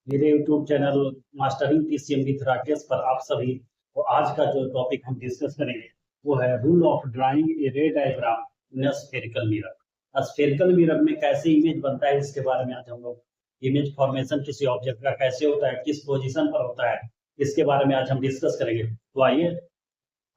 मेरे YouTube channel mastering PCM with Rakesh पर आप सभी को आज का जो टॉपिक हम डिस्कस करेंगे वो है रूल ऑफ ड्राइंग ए रे diagram in spherical mirror. Spherical mirror में कैसे इमेज बनता है इसके बारे में आज हम लोग इमेज फॉर्मेशन किसी ऑब्जेक्ट का कैसे होता है, किस पोजीशन पर होता है, इसके बारे में आज हम डिस्कस करेंगे। तो आइए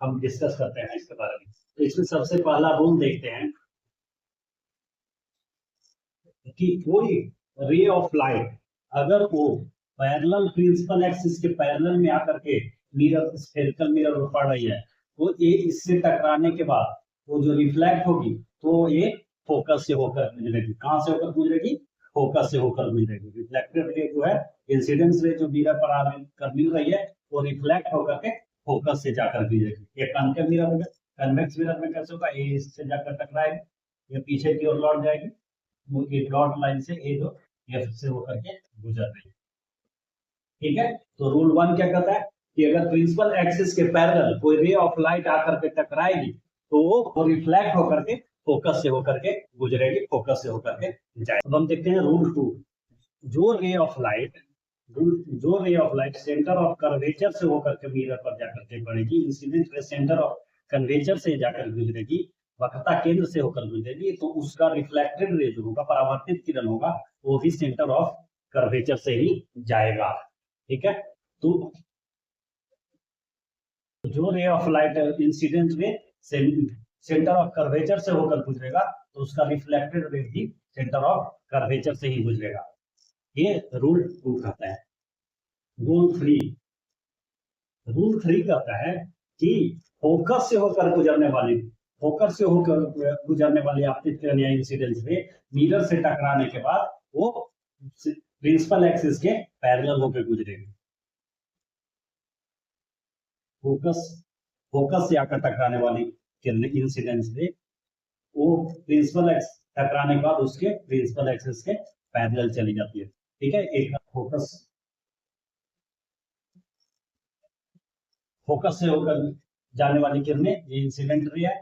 हम डिस्कस करते हैं इसके बारे में। तो इसमें सबसे पहला रूल देखते हैं कि कोई रे ऑफ लाइट अगर वो पैरेलल प्रिंसिपल एक्सिस के पैरेलल में आकर के मिरर स्फेरिकल मिरर पर पड़ रही है तो ये इससे टकराने के बाद वो जो रिफ्लेक्ट होगी तो ये फोकस से होकर गुजरेगी। कहां से होकर गुजरेगी? फोकस से होकर गुजरेगी। रिफ्लेक्टेड रे जो है, इंसिडेंस रे जो मिरर पर आकर मिल रही है वो रिफ्लेक्ट होकर के फोकस से जाकर गुजरेगी। ये कॉन्केव मिरर में, कन्वेक्स मिरर में कैसे होगा? ये इससे जाकर टकराएगी, ये पीछे की ओर लौट जाएगी, वो एक डॉट लाइन से ए जो एफ से होकर के गुजर रही है। ठीक है, तो रूल 1 क्या कहता है कि अगर प्रिंसिपल एक्सिस के पैरेलल कोई रे ऑफ लाइट आकर के टकराएगी तो वो रिफ्लेक्ट होकर के फोकस से होकर के गुजरेगी, फोकस से होकर के जाएगी। अब हम देखते हैं रूल 2। जो ray of light centre of curvature से होकर के मिरर पर जाकर के पड़ेगी, incident ray centre of curvature से जाकर गुजरेगी, वक्रता केंद्र से होकर गुजरेगी, तो उसका रिफ्लेक्टेड रे जो होगा, परावर्तित किरण होगा, वो भी सेंटर ऑफ कर्वेचर से ही जाएगा। ठीक है, तो जो ray of light incident ray centre of curvature से होकर गुजरेगा तो उसका रिफ्लेक्टेड रे भी सेंटर ऑफ कर्वेचर से ही गुजरेगा। ये रूल 2 कहता है। रूल 3 कहता है कि फोकस से होकर गुजरने वाली आपतित किरण या इंसिडेंस रे मिरर से टकराने के बाद वो प्रिंसिपल एक्सिस के पैरेलल होकर गुजरेगी। फोकस से आकर टकराने वाली किरण इंसिडेंस रे वो प्रिंसिपल एक्सिस टकराने के बाद उसके प्रिंसिपल एक्सिस के पैरेलल चली जाती है। ठीक है, एक फोकस से होकर जाने वाली किरणें ये इंसिडेंट रे है,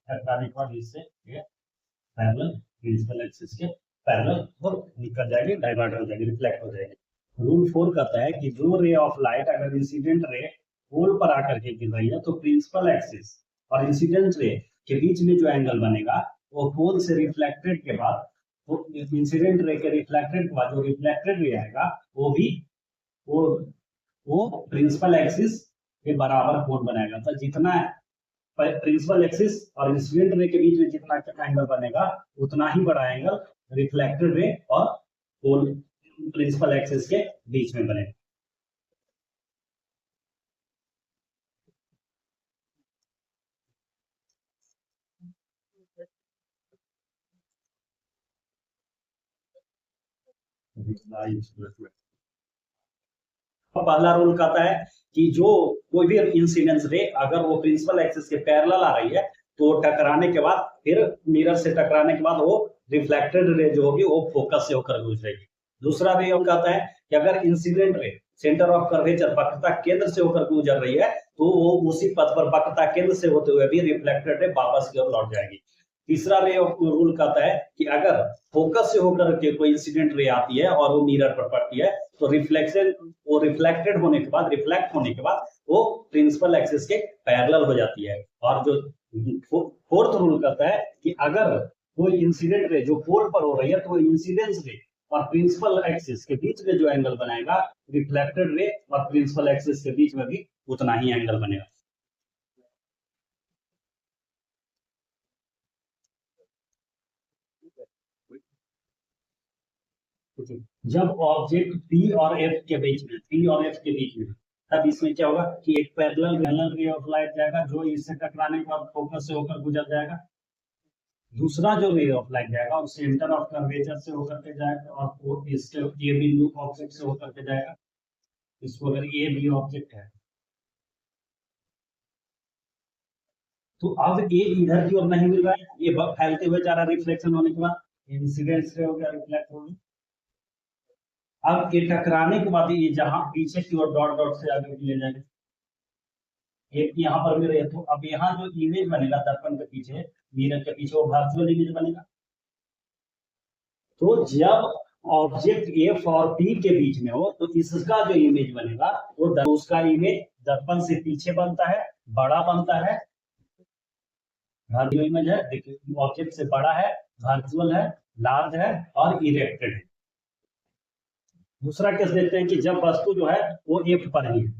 टकराने के बाद इससे पैरेलल प्रिंसिपल एक्सिस के पैरेलल और निकल जाएगी, डाइवर्ट हो जाएगी, रिफ्लेक्ट हो जाएगी। रूल 4 कहता है कि जो रे ऑफ लाइट अगर इंसिडेंट रे पोल पर आकर के गिर रही है तो प्रिंसिपल एक्सिस और इंसिडेंट रे के बीच में जो एंगल बनेगा वो पोल से रिफ्लेक्टेड के बाद, तो इंसिडेंट रे के रिफ्लेक्टेड के बाद जो रिफ्लेक्टेड रे आएगा वो भी वो प्रिंसिपल एक्सिस के बराबर कोण बनाएगा। तो जितना प्रिंसिपल एक्सिस और इंसिडेंट रे के बीच में जितना एंगल बनेगा उतना ही बड़ा एंगल रिफ्लेक्टेड रे और पोल प्रिंसिपल एक्सिस के बीच में बनेगा। पहला रूल कहता है कि जो कोई भी इंसिडेंस रे अगर वो प्रिंसिपल एक्सिस के पैरेलल आ रही है तो टकराने के बाद, फिर मिरर से टकराने के बाद वो रिफ्लेक्टेड रे जो होगी वो फोकस से होकर गुजरेगी। दूसरा भी हम कहता है कि अगर incident ray centre of curvature वक्रता केंद्र से होकर गुजर रही है तो वो उसी पथ पर वक्रता केंद्र से होते हुए भी रिफ्लेक्टेड रे वापस की ओर लौट जाएगी। तीसरा रे रूल कहता है कि अगर फोकस से होकर के कोई इंसिडेंट रे आती है और वो मिरर पर पड़ती है तो रिफ्लेक्ट होने के बाद वो प्रिंसिपल एक्सिस के पैरेलल हो जाती है। और जो फोर्थ रूल कहता है कि अगर कोई इंसिडेंट रे जो पोल पर हो रही है तो वो इंसिडेंस रे और प्रिंसिपल एक्सिस के बीच में जो एंगल बनेगा, रिफ्लेक्टेड रे और प्रिंसिपल एक्सिस के बीच में भी उतना ही एंगल बनेगा। जब ऑब्जेक्ट P और F के बीच में तब इसमें क्या होगा कि एक पैरेलल रे ऑफ लाइट जाएगा जो इससे टकराने के बाद फोकस से होकर गुजर जाएगा। दूसरा जो रे ऑफ लाइट जाएगा वो सेंटर ऑफ कर्वेचर से होकर के जाएगा और इसके ये बिंदु ऑब्जेक्ट से होकर के जाएगा। इसको अगर ये भी ऑब्जेक्ट है तो अब ये इधर की ओर नहीं मिल रहा है, ये फैलते हुए जा रहा है, रिफ्लेक्शन होने के बाद इंसिडेंस से हो गया, रिफ्लेक्ट हो गया। अब ये टकराने के बाद ये जहां पीछे की ओर डॉट डॉट से आगे ले जाएंगे, एक यहाँ पर भी रहे तो अब यहाँ जो इमेज बनेगा दर्पण के पीछे, मिरर के पीछे, वो वर्चुअल इमेज बनेगा। तो जब ऑब्जेक्ट एफ और पी के बीच में हो तो इसका जो इमेज बनेगा वो उसका इमेज दर्पण से पीछे बनता है, बड़ा बनता है। जो इमेज है देखिए ऑब्जेक्ट से बड़ा है, वर्चुअल है, लार्ज है और इरेक्टेड है। दूसरा केस देखते हैं कि जब वस्तु जो है वो एफ पर ही है,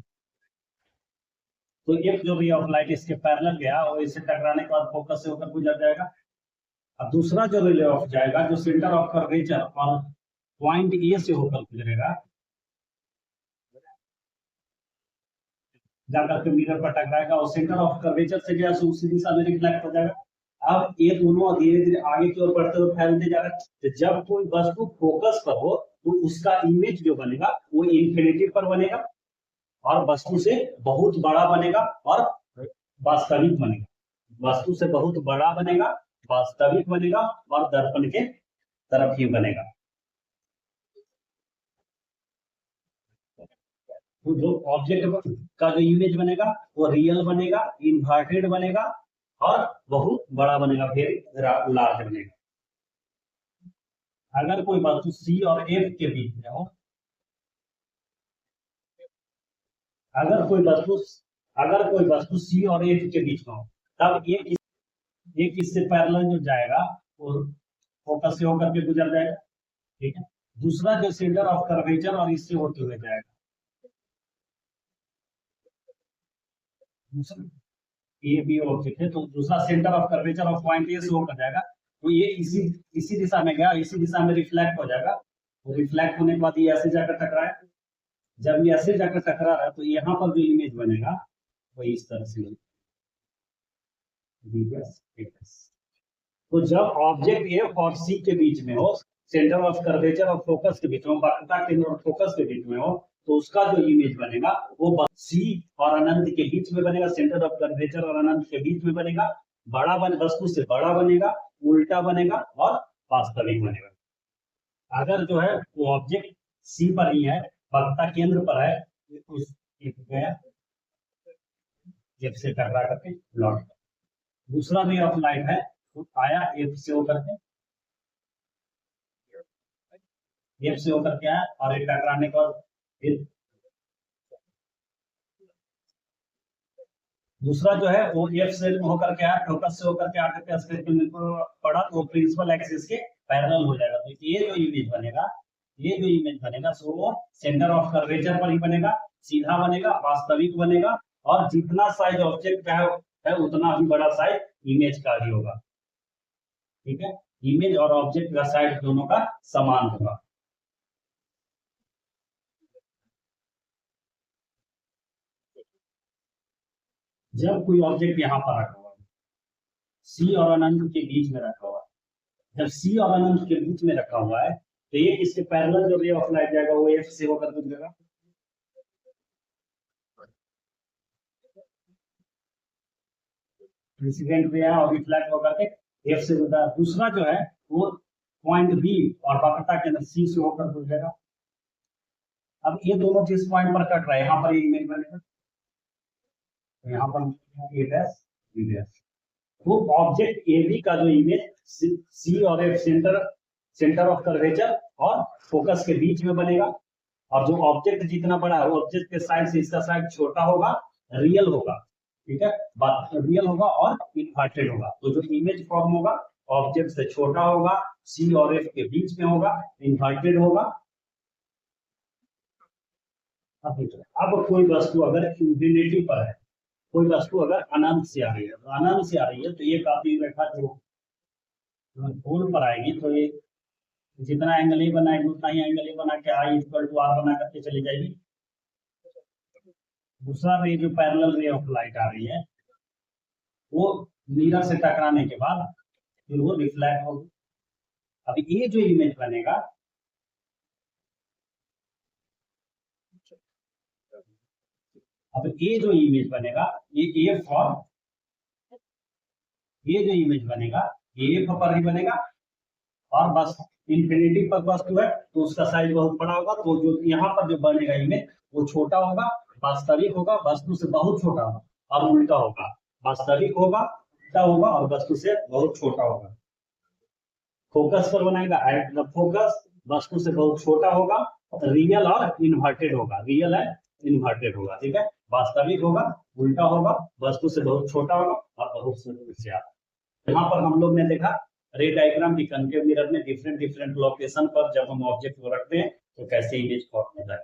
तो एफ जो रे ऑफ लाइट इसके पैरेलल गया और इससे टकराने के बाद फोकस से होकर गुजर जाएगा। अब दूसरा जो रे ऑफ जाएगा जो सेंटर ऑफ कर्वेचर और पॉइंट ए से होकर गुजरेगा, जाकर के मिरर पर टकराएगा और सेंटर ऑफ कर्वेचर से गया उसी दिशा में रिफ्लेक्ट हो जाएगा। अब ये दोनों धीरे धीरे आगे की ओर बढ़ते हुए फैलते जा रहे हैं। तो जब कोई वस्तु फोकस पर हो तो उसका इमेज जो बनेगा वो इन्फिनिटी पर बनेगा और वस्तु से बहुत बड़ा बनेगा और वास्तविक बनेगा। वस्तु से बहुत बड़ा बनेगा, वास्तविक बनेगा और दर्पण के तरफ ही बनेगा। तो जो ऑब्जेक्ट का जो इमेज बनेगा वो रियल बनेगा, इन्वर्टेड बनेगा और बहुत बड़ा बनेगा, वेरी लार्ज बनेगा। अगर कोई वस्तु सी और एफ के बीच में हो, अगर कोई वस्तु सी और एफ के बीच में हो तब एक इससे पैरेलल जो जाएगा वो फोकस से होकर के गुजर जाएगा, ठीक है। दूसरा जो सेंटर ऑफ कर्वेचर और इससे होते हुए जाएगा, ए बी ऑब्जेक्ट है तो दूसरा centre of curvature of point A से होकर जाएगा, तो ये इसी दिशा में गया, इसी दिशा में रिफ्लेक्ट हो जाएगा। तो रिफ्लेक्ट होने के बाद ये ऐसे जाकर टकराया, जब ये ऐसे जाकर टकरा रहा है तो यहाँ पर जो इमेज बनेगा वो इस तरह से। तो जब ऑब्जेक्ट एफ और सी के बीच में हो, सेंटर ऑफ कर्वेचर और फोकस के बीच में, वक्रता केंद्र और फोकस के बीच में हो, तो उसका जो इमेज बनेगा वो सी और अनंत के बीच में बनेगा, सेंटर ऑफ कर्वेचर और अनंत के बीच में बनेगा, वस्तु से बड़ा बनेगा, उल्टा बनेगा और वास्तविक बनेगा। अगर जो है वो ऑब्जेक्ट सी पर ही है, वक्रता केंद्र पर है, उस एफ से टकरा करके लौट। दूसरा रे ऑफ लाइट है तो आया एफ से होकर के, आया और एक टकराने के बाद फिर दूसरा जो है वो एफ से होकर के आया, फोकस से होकर के आकर के स्क्रीन पर पड़ा तो प्रिंसिपल एक्सिस के पैरेलल हो जाएगा। तो ये जो इमेज बनेगा सो वो सेंटर ऑफ कर्वेचर पर ही बनेगा, सीधा बनेगा, वास्तविक बनेगा और जितना साइज ऑब्जेक्ट का है उतना ही बड़ा साइज इमेज का भी होगा, ठीक है। इमेज और ऑब्जेक्ट का साइज दोनों का समान होगा। जब कोई ऑब्जेक्ट यहाँ पर रखा हुआ है, सी और अनंत के बीच में रखा हुआ है, जब सी और अनंत के बीच में रखा हुआ है तो ये इसके पैरेलल जो रे ऑफ लाइट जाएगा वो एफ से होकर गुजरेगा, इंसिडेंट रे और रिफ्लेक्ट होकर के एफ से गुजरा। दूसरा जो है वो पॉइंट बी और वक्रता के अंदर सी से होकर गुजरेगा। अब ये दोनों जिस पॉइंट पर कट रहा है यहाँ पर ये इमेज बनेगा, यहाँ पर ए डैश बी डैश। तो ऑब्जेक्ट ए बी का जो इमेज सी और एफ सेंटर ऑफ कर्वेचर और फोकस के बीच में बनेगा और जो ऑब्जेक्ट जितना बड़ा है वो ऑब्जेक्ट के साइड से इसका साइड छोटा होगा, रियल होगा, ठीक है, रियल होगा और इन्वर्टेड होगा। तो जो इमेज फॉर्म होगा ऑब्जेक्ट से छोटा होगा, सी और एफ के बीच में होगा, इन्वर्टेड होगा। अब कोई वस्तु अगर इंफिनिटी पर है, कोई वस्तु अगर अनंत से आ रही है, तो ये काफी रेखा जो पूर्ण पर आएगी तो ये जितना एंगल ही बनाएगी उतना ही एंगल ही बना के आई इक्वल टू आर बना करके चली जाएगी। दूसरा रे जो पैरेलल रे ऑफ लाइट आ रही है वो मिरर से टकराने के बाद फिर वो रिफ्लेक्ट होगी। अब ये जो इमेज बनेगा ये जो इमेज बनेगा ये एफ पर ही बनेगा और बस इन्फिनिटी पर वस्तु है तो उसका साइज बहुत बड़ा होगा, तो जो यहाँ पर जो बनेगा इमेज वो छोटा होगा, वास्तविक होगा, वस्तु से बहुत छोटा होगा और उल्टा होगा, वास्तविक होगा, उल्टा होगा और वस्तु से बहुत छोटा होगा। फोकस पर बनाएगा एट द फोकस, वस्तु से बहुत छोटा होगा, रियल और इन्वर्टेड होगा, रियल है इन्वर्टेड होगा, ठीक है। वास्तविक होगा, उल्टा होगा, वस्तु से बहुत छोटा होगा और बहुत से ज्यादा। यहाँ पर हम लोग ने देखा रे डायग्राम की कनकेव मिरर में डिफरेंट डिफरेंट लोकेशन पर जब हम ऑब्जेक्ट को रखते हैं तो कैसे इमेज फॉर्म होता है।